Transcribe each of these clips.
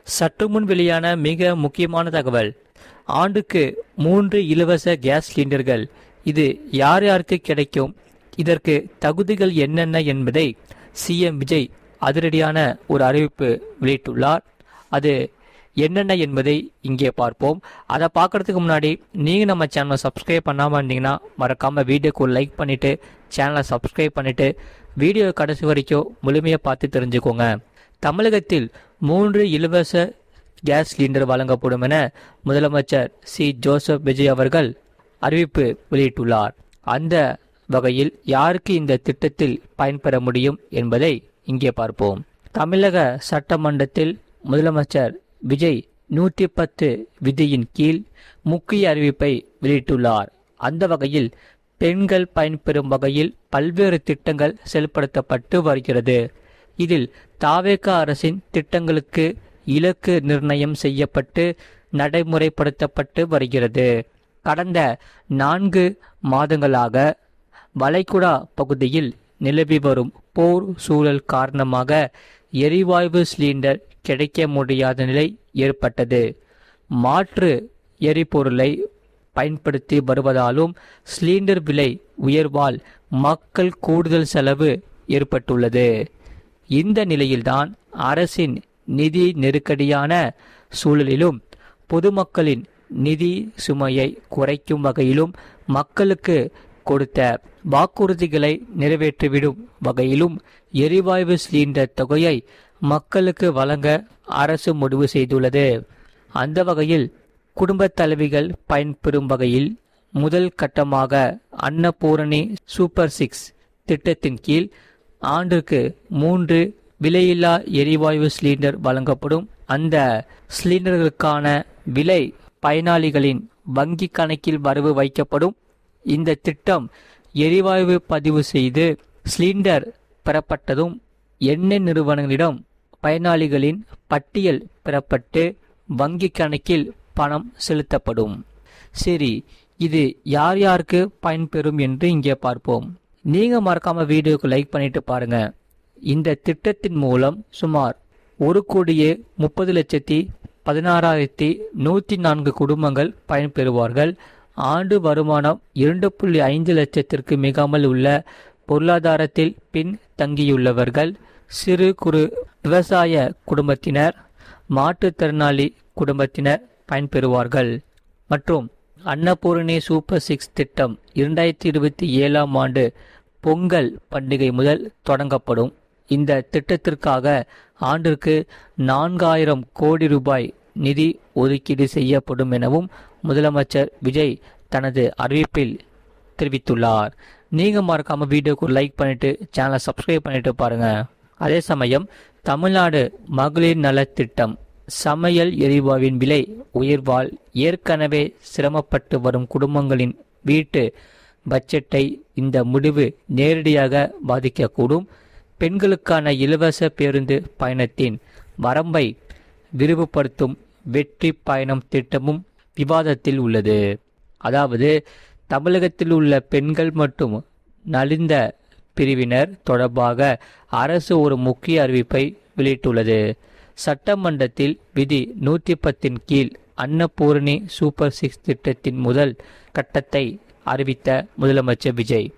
சற்று முன் வெளியான மிக முக்கியமான தகவல். ஆண்டுக்கு 3 இலவச கேஸ் சிலிண்டர்கள். இது யார் யாருக்கு கிடைக்கும், இதற்கு தகுதிகள் என்னென்ன என்பதை சிஎம் விஜய் அதிரடியான ஒரு அறிவிப்பு வெளியிட்டுள்ளார். அது என்னென்ன என்பதை இங்கே பார்ப்போம். அதை பார்க்கறதுக்கு முன்னாடி நீங்கள் நம்ம சேனலை சப்ஸ்கிரைப் பண்ணாமல் இருந்தீங்கன்னா மறக்காமல் வீடியோக்கு லைக் பண்ணிவிட்டு சேனலை சப்ஸ்கிரைப் பண்ணிவிட்டு வீடியோ கடைசி வரைக்கும் முழுமையாக பார்த்து தெரிஞ்சுக்கோங்க. தமிழகத்தில் 3 இலவச கேஸ் சிலிண்டர் வழங்கப்படும் என முதலமைச்சர் சி ஜோசப் விஜய் அவர்கள் அறிவிப்பு வெளியிட்டுள்ளார். அந்த வகையில் யாருக்கு இந்த திட்டத்தில் பயன்பெற முடியும் என்பதை இங்கே பார்ப்போம். தமிழக சட்டமன்றத்தில் முதலமைச்சர் விஜய் 110 விதியின் கீழ் முக்கிய அறிவிப்பை வெளியிட்டுள்ளார். அந்த வகையில் பெண்கள் பயன்பெறும் வகையில் பல்வேறு திட்டங்கள் செயல்படுத்தப்பட்டு வருகிறது. இதில் தாவேக அரசின் திட்டங்களுக்கு இலக்கு நிர்ணயம் செய்யப்பட்டு நடைமுறைப்படுத்தப்பட்டு வருகிறது. கடந்த 4 மாதங்களாக வளைகுடா பகுதியில் நிலவி வரும் போர் சூழல் காரணமாக எரிவாயு சிலிண்டர் கிடைக்க முடியாத நிலை ஏற்பட்டது. மாற்று எரிபொருளை பயன்படுத்தி வருவதாலும் சிலிண்டர் விலை உயர்வால் மக்கள் கூடுதல் செலவு ஏற்பட்டுள்ளது. இந்த நிலையில்தான் அரசின் நிதி நெருக்கடியான சூழலிலும் பொதுமக்களின் நிதி சுமையை குறைக்கும் வகையிலும் மக்களுக்கு கொடுத்த வாக்குறுதிகளை நிறைவேற்றிவிடும் வகையிலும் எரிவாயு சிலிண்டர் தொகையை மக்களுக்கு வழங்க அரசு முடிவு செய்துள்ளது. அந்த வகையில் குடும்ப தலைவிகள் பயன்பெறும் வகையில் முதல் கட்டமாக அன்னபூரணி சூப்பர் 6 திட்டத்தின் கீழ் ஆண்டுக்கு 3 விலையில்லா எரிவாயு சிலிண்டர் வழங்கப்படும். அந்த சிலிண்டர்களுக்கான விலை பயனாளிகளின் வங்கி கணக்கில் வரவு வைக்கப்படும். இந்த திட்டம் எரிவாயு பதிவு செய்து சிலிண்டர் பெறப்பட்டதும் எண்ணெய் நிறுவனங்களிடம் பயனாளிகளின் பட்டியல் பெறப்பட்டு வங்கி கணக்கில் பணம் செலுத்தப்படும். சரி, இது யார் யாருக்கு பயன்பெறும் என்று இங்கே பார்ப்போம். நீங்க மறக்காம வீடியோக்கு லைக் பண்ணிட்டு பாருங்க. இந்த திட்டத்தின் மூலம் சுமார் 1,30,16,104 குடும்பங்கள் பயன்பெறுவார்கள். ஆண்டு வருமானம் 2.5 லட்சத்திற்கு மிகாமல் உள்ள பொருளாதாரத்தில் பின் தங்கியுள்ளவர்கள், சிறு குறு விவசாய குடும்பத்தினர், மாற்றுத்திறனாளி குடும்பத்தினர் பயன்பெறுவார்கள். மற்றும் அன்னபூரணி சூப்பர் 6 திட்டம் 2027ஆம் ஆண்டு பொங்கல் பண்டிகை முதல் தொடங்கப்படும். இந்த திட்டத்திற்காக ஆண்டிற்கு 4000 கோடி ரூபாய் நிதி ஒதுக்கீடு செய்யப்படும் எனவும் முதலமைச்சர் விஜய் தனது அறிவிப்பில் தெரிவித்துள்ளார். நீங்க மறக்காம வீடியோக்கு லைக் பண்ணிட்டு சேனலை சப்ஸ்கிரைப் பண்ணிட்டு பாருங்க. அதே சமயம் தமிழ்நாடு மகளிர் நலத்திட்டம் சமையல் எரிவாயுவின் விலை உயர்வால் ஏற்கனவே சிரமப்பட்டு வரும் குடும்பங்களின் வீட்டு பட்ஜெட்டை இந்த முடிவு நேரடியாக பாதிக்கக்கூடும். பெண்களுக்கான இலவச பேருந்து பயணத்தின் வரம்பை விரிவுபடுத்தும் வெற்றி பயணம் திட்டமும் விவாதத்தில் உள்ளது. அதாவது தமிழகத்தில் உள்ள பெண்கள் மற்றும் நலிந்த பிரிவினர் தொடர்பாக அரசு ஒரு முக்கிய அறிவிப்பை வெளியிட்டுள்ளது. சட்டமன்றத்தில் விதி 110 கீழ் அன்னபூரணி சூப்பர் 6 திட்டத்தின் முதல் கட்டத்தை அறிவித்த முதலமைச்சர் விஜய்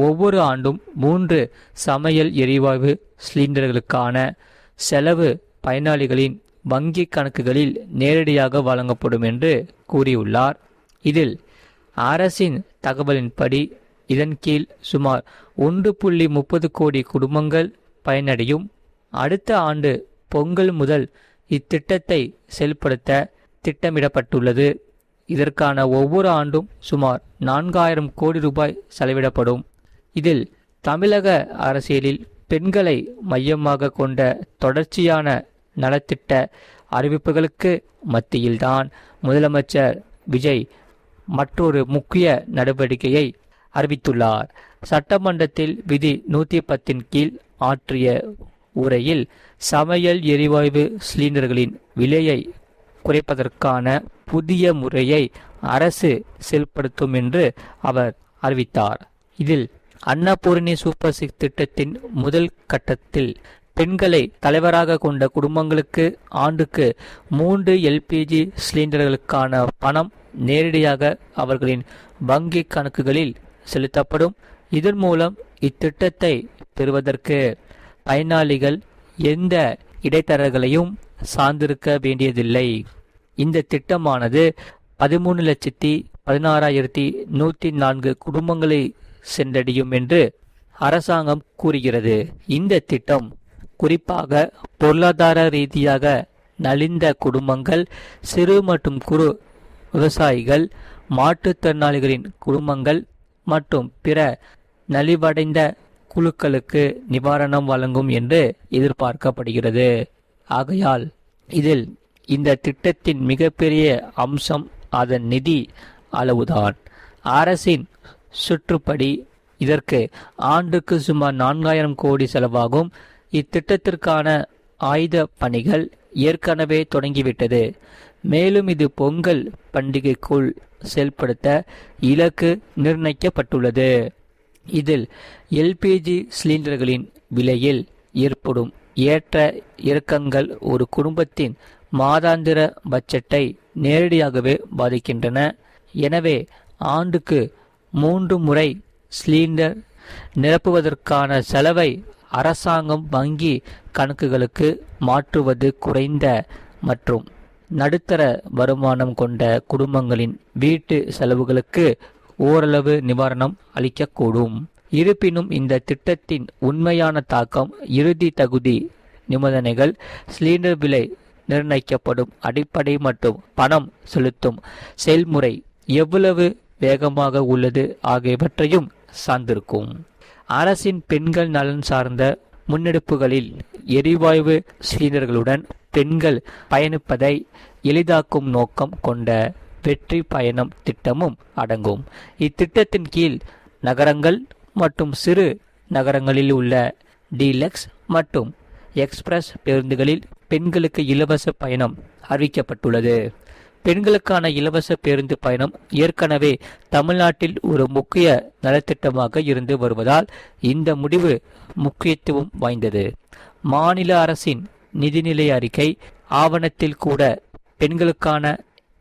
ஒவ்வொரு ஆண்டும் 3 சமையல் எரிவாயு சிலிண்டர்களுக்கான செலவு பயனாளிகளின் வங்கி கணக்குகளில் நேரடியாக வழங்கப்படும் என்று கூறியுள்ளார். இதில் அரசின் தகவலின்படி இதன் கீழ் சுமார் 1.30 கோடி குடும்பங்கள் பயனடையும். அடுத்த ஆண்டு பொங்கல் முதல் இத்திட்டத்தை செயல்படுத்த திட்டமிடப்பட்டுள்ளது. இதற்கான ஒவ்வொரு ஆண்டும் சுமார் 4000 கோடி ரூபாய் செலவிடப்படும். இதில் தமிழக அரசியலில் பெண்களை மையமாக கொண்ட தொடர்ச்சியான நலத்திட்ட அறிவிப்புகளுக்கு மத்தியில்தான் முதலமைச்சர் விஜய் மற்றொரு முக்கிய நடவடிக்கையை அறிவித்துள்ளார். சட்டமன்றத்தில் விதி 110 கீழ் ஆற்றிய உரையில் சமையல் எரிவாயு சிலிண்டர்களின் விலையை குறைப்பதற்கான புதிய முறையை அரசு செயல்படுத்தும் என்று அவர் அறிவித்தார். இதில் அன்னபூரணி சூப்பர் 6 திட்டத்தின் முதல் கட்டத்தில் பெண்களை தலைவராக கொண்ட குடும்பங்களுக்கு ஆண்டுக்கு 3 எல்பிஜி சிலிண்டர்களுக்கான பணம் நேரடியாக அவர்களின் வங்கி கணக்குகளில் செலுத்தப்படும். இதன் மூலம் இத்திட்டத்தை பெறுவதற்கு பயனாளிகள் எந்த இடைத்தரகர்களையும் சார்ந்திருக்க வேண்டியதில்லை. இந்த திட்டமானது 13,16,104 குடும்பங்களை சென்றடையும் என்று அரசாங்கம் கூறுகிறது. இந்த திட்டம் குறிப்பாக பொருளாதார ரீதியாக நலிந்த குடும்பங்கள், சிறு மற்றும் குறு விவசாயிகள், மாற்றுத்திறனாளிகளின் குடும்பங்கள் மற்றும் பிற நலிவடைந்த குழுக்களுக்கு நிவாரணம் வழங்கும் என்று எதிர்பார்க்கப்படுகிறது. ஆகையால் இதில் இந்த திட்டத்தின் மிகப்பெரிய அம்சம் அதன் நிதி அளவுதான். அரசின் சுற்றுப்படி இதற்கு ஆண்டுக்கு சுமார் 4,000 கோடி செலவாகும். இத்திட்டத்திற்கான ஆயுத பணிகள் ஏற்கனவே தொடங்கிவிட்டது. மேலும் இது பொங்கல் பண்டிகைக்குள் செயல்படுத்த இலக்கு நிர்ணயிக்கப்பட்டுள்ளது. இதில் எல்பிஜி சிலிண்டர்களின் விலையில் ஏற்படும் ஏற்ற இறக்கங்கள் ஒரு குடும்பத்தின் மாதாந்திர பட்ஜெட்டை நேரடியாகவே பாதிக்கின்றன. எனவே ஆண்டுக்கு 3 முறை சிலிண்டர் நிரப்புவதற்கான செலவை அரசாங்கம் வங்கி கணக்குகளுக்கு மாற்றுவது குறைந்த மற்றும் நடுத்தர வருமானம் கொண்ட குடும்பங்களின் வீட்டு செலவுகளுக்கு ஓரளவு நிவாரணம் அளிக்கக்கூடும். இருப்பினும் இந்த திட்டத்தின் உண்மையான தாக்கம் இறுதி தகுதி நிபந்தனைகள், சிலிண்டர் விலை நிர்ணயிக்கப்படும் அடிப்படை மற்றும் பணம் செலுத்தும் செயல்முறை எவ்வளவு வேகமாக உள்ளது ஆகியவற்றையும் சார்ந்திருக்கும். அரசின் பெண்கள் நலன் சார்ந்த முன்னெடுப்புகளில் எரிவாயு சிலிண்டர்களுடன் பெண்கள் பயணிப்பதை எளிதாக்கும் நோக்கம் கொண்ட வெற்றி பயணம் திட்டமும் அடங்கும். இத்திட்டத்தின் கீழ் நகரங்கள் மற்றும் சிறு நகரங்களில் உள்ள டீலக்ஸ் மற்றும் எக்ஸ்பிரஸ் பேருந்துகளில் பெண்களுக்கு இலவச பயணம் அறிவிக்கப்பட்டுள்ளது. பெண்களுக்கான இலவச பேருந்து பயணம் ஏற்கனவே தமிழ்நாட்டில் ஒரு முக்கிய நலத்திட்டமாக இருந்து வருவதால் இந்த முடிவு முக்கியத்துவம் வாய்ந்தது. மாநில அரசின் நிதிநிலை அறிக்கை ஆவணத்தில் கூட பெண்களுக்கான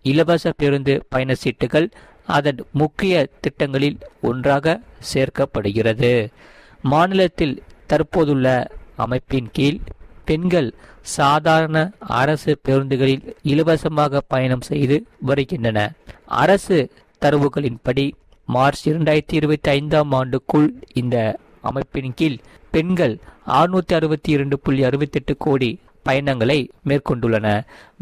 இலவச பேருந்து பயண சீட்டுகள் அதன் முக்கிய திட்டங்களில் ஒன்றாக சேர்க்கப்படுகிறது. மாநிலத்தில் தற்போதுள்ள அமைப்பின் கீழ் பெண்கள் சாதாரண அரசு பேருந்துகளில் இலவசமாக பயணம் செய்து வருகின்றன. அரசு தரவுகளின்படி மார்ச் 2025 ஆண்டுக்குள் இந்த அமைப்பின் கீழ் பெண்கள் 662.68 கோடி பயணங்களை மேற்கொண்டுள்ளன.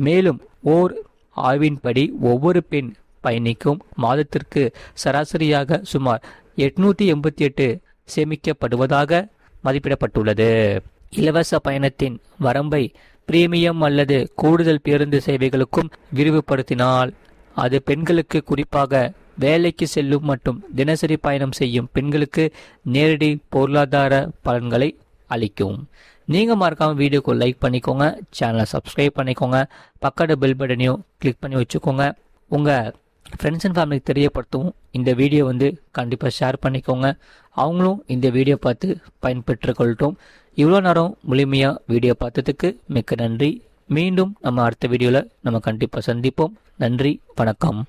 மேலும் ஓர் ஆய்வின்படி ஒவ்வொரு பெண் பயணிக்கும் மாதத்திற்கு சராசரியாக சுமார் 888 சேமிக்கப்படுவதாக மதிப்பிடப்பட்டுள்ளது. இலவச பயணத்தின் வரம்பை பிரீமியம் அல்லது கூடுதல் பேருந்து சேவைகளுக்கும் விரிவுபடுத்தினால் அது பெண்களுக்கு, குறிப்பாக வேலைக்கு செல்லும் மற்றும் தினசரி பயணம் செய்யும் பெண்களுக்கு நேரடி பொருளாதார பலன்களை அளிக்கும். நீங்கள் மறக்காம வீடியோக்கு லைக் பண்ணிக்கோங்க, சேனலை சப்ஸ்கிரைப் பண்ணிக்கோங்க, பக்கத்து பெல் பட்டனையும் கிளிக் பண்ணி வச்சுக்கோங்க. உங்கள் ஃப்ரெண்ட்ஸ் அண்ட் ஃபேமிலிக்கு தெரியப்படுத்தவும் இந்த வீடியோ கண்டிப்பாக ஷேர் பண்ணிக்கோங்க. அவங்களும் இந்த வீடியோ பார்த்து பயன்பெற்று கொள்ளட்டும். இவ்வளோ நேரம் முழுமையாக வீடியோ பார்த்ததுக்கு மிக்க நன்றி. மீண்டும் நம்ம அடுத்த வீடியோவில் நம்ம கண்டிப்பாக சந்திப்போம். நன்றி, வணக்கம்.